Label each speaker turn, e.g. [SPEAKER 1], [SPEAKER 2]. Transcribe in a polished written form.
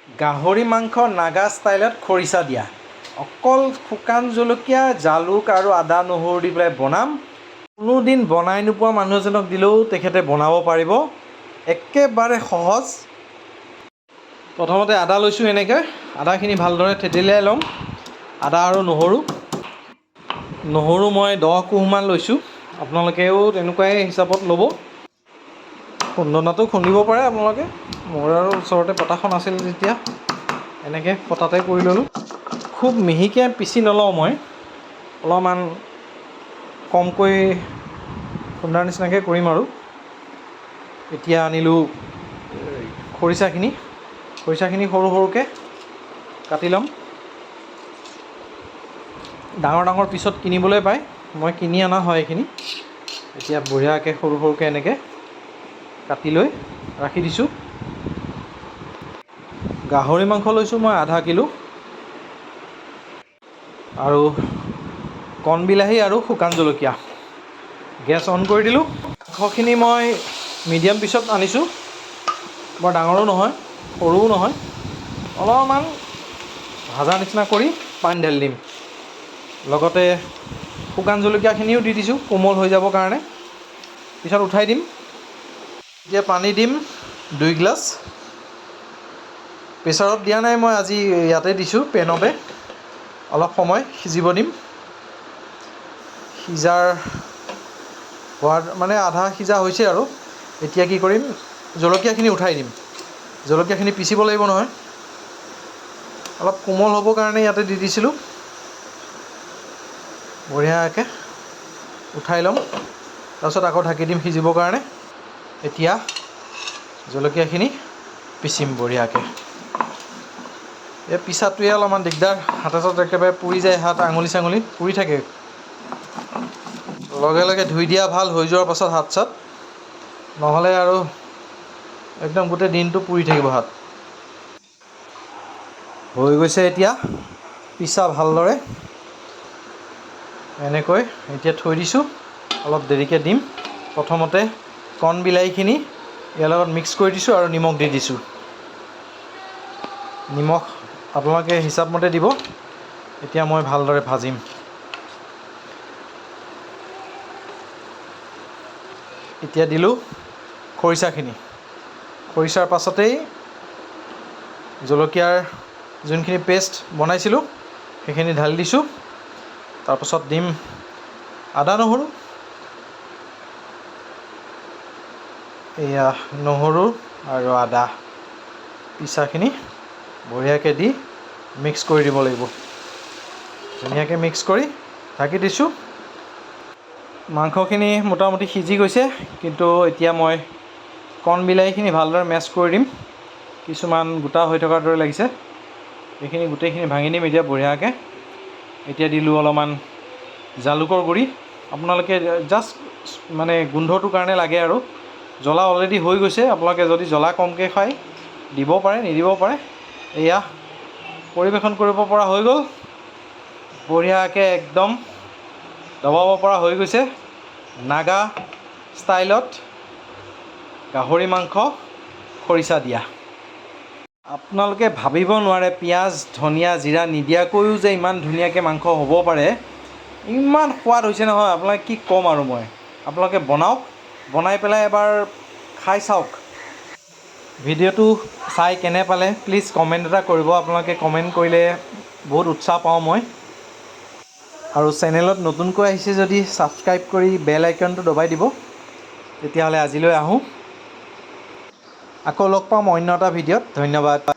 [SPEAKER 1] গাহৰি মাংস নাগা ষ্টাইলত খৰিচা দিয়া। অকল শুকান জলকীয়া, জালুক আৰু আদা নহৰু দি পেলাই বনাম। কোনোদিন বনাই নোপোৱা মানুহ এজনক দিলেও তেখেতে বনাব পাৰিব। একেবাৰে সহজ। প্ৰথমতে আদা লৈছোঁ এনেকৈ। আদাখিনি ভালদৰে থেতেলিয়াই ল'ম। আদা আৰু নহৰু মই 10 কোহমান লৈছোঁ। আপোনালোকেও তেনেকুৱাই হিচাপত ল'ব। খুন্দনাটো খুন্দিব পাৰে আপোনালোকে। মোৰ আৰু ওচৰতে পটাখন আছিল যেতিয়া এনেকৈ পটাতে কৰি ল'লোঁ। খুব মিহিকৈ পিচি নলওঁ মই, অলপমান কমকৈ খুন্দাৰ নিচিনাকৈ কৰিম আৰু। এতিয়া আনিলোঁ খৰিচাখিনি সৰু সৰুকৈ কাটি ল'ম। ডাঙৰ ডাঙৰ পিছত কিনিবলৈ পায়, মই কিনি অনা হয় এইখিনি। এতিয়া বঢ়িয়াকৈ সৰু সৰুকৈ এনেকৈ কাটি লৈ ৰাখি দিছোঁ। গাহৰি মাংস লৈছোঁ মই আধা কিলো, আৰু কণবিলাহী আৰু শুকান জলকীয়া। গেছ অন কৰি দিলোঁ। মাংসখিনি মই মিডিয়াম পিছত আনিছোঁ, বৰ ডাঙৰো নহয় সৰুও নহয়। অলপমান ভাজা নিচিনা কৰি পানী ঢালি দিম। লগতে শুকান জলকীয়াখিনিও দি দিছোঁ কোমল হৈ যাবৰ কাৰণে। পিছত উঠাই দিম। এতিয়া পানী দিম 2 গিলাচ। প্ৰেছাৰত দিয়া নাই মই, আজি ইয়াতে দিছোঁ পেনতে। অলপ সময় সিজিব দিম। সিজাৰ হোৱাৰ মানে আধা সিজা হৈছে আৰু। এতিয়া কি কৰিম, জলকীয়াখিনি উঠাই দিম। জলকীয়াখিনি পিচিব লাগিব নহয়, অলপ কোমল হ'বৰ কাৰণে ইয়াতে দি দিছিলোঁ। বঢ়িয়াকৈ উঠাই ল'ম, তাৰপিছত আকৌ ঢাকি দিম সিজিবৰ কাৰণে। এতিয়া জলকীয়াখিনি পিচিম বঢ়িয়াকৈ। এই পিছাটোৱে অলপমান দিগদাৰ, হাতে চাতে একেবাৰে পুৰি যায়, হাত আঙুলি চাঙুলি পুৰি থাকে। লগে লগে ধুই দিয়া ভাল, হৈ যোৱাৰ পাছত হাত চাত, নহ'লে আৰু একদম গোটেই দিনটো পুৰি থাকিব হাত। হৈ গৈছে এতিয়া পিছা ভালদৰে এনেকৈ। এতিয়া থৈ দিছোঁ, অলপ দেৰিকৈ দিম। প্ৰথমতে কণবিলাহীখিনি ইয়াৰ লগত মিক্স কৰি দিছোঁ আৰু নিমখ দি দিছোঁ। নিমখ আপোনালোকে হিচাপমতে দিব। এতিয়া মই ভালদৰে ভাজিম। এতিয়া দিলোঁ খৰিচাখিনি। খৰিচাৰ পাছতেই জলকীয়াৰ যোনখিনি পেষ্ট বনাইছিলোঁ সেইখিনি ঢালি দিছোঁ। তাৰপাছত দিম আদা নহৰু। এয়া নহৰু আৰু আদা পিচাখিনি বঢ়িয়াকৈ দি মিক্স কৰি দিব লাগিব। ধুনীয়াকৈ মিক্স কৰি ঢাকি দিছোঁ। মাংসখিনি মোটামুটি সিজি গৈছে, কিন্তু এতিয়া মই কণবিলাহীখিনি ভালদৰে মেছ কৰি দিম। কিছুমান গোটা হৈ থকাৰ দৰে লাগিছে, এইখিনি গোটেইখিনি ভাঙি দিম এতিয়া বঢ়িয়াকৈ। এতিয়া দিলোঁ অলপমান জালুকৰ গুড়ি। আপোনালোকে জাষ্ট মানে গোন্ধটোৰ কাৰণে লাগে আৰু। জ্বলা অলৰেডি হৈ গৈছে, আপোনালোকে যদি জ্বলা কমকৈ খায় দিব পাৰে, নিদিব পাৰে। এয়া পৰিৱেশন কৰিব পৰা হৈ গ'ল। বঢ়িয়াকৈ একদম দবাব পৰা হৈ গৈছে। নাগা ষ্টাইলত গাহৰি মাংস খৰিচা দিয়া। আপোনালোকে ভাবিব নোৱাৰে পিঁয়াজ, ধনিয়া, জিৰা নিদিয়াকৈও যে ইমান ধুনীয়াকৈ মাংস হ'ব পাৰে। ইমান সোৱাদ হৈছে নহয়, আপোনাক কি ক'ম আৰু মই। আপোনালোকে বনাওক, বনাই পেলাই এবাৰ খাই চাওক। ভিডিঅ'টো চাই কেনে পালে প্লিজ কমেণ্ট এটা কৰিব। আপোনালোকে কমেণ্ট কৰিলে বহুত উৎসাহ পাওঁ মই। আৰু চেনেলত নতুনকৈ আহিছে যদি ছাবস্ক্ৰাইব কৰি বেল আইকনটো দবাই দিব। তেতিয়াহ'লে আজিলৈ আহোঁ। আকৌ লগ পাম অন্য এটা ভিডিঅ'ত। ধন্যবাদ।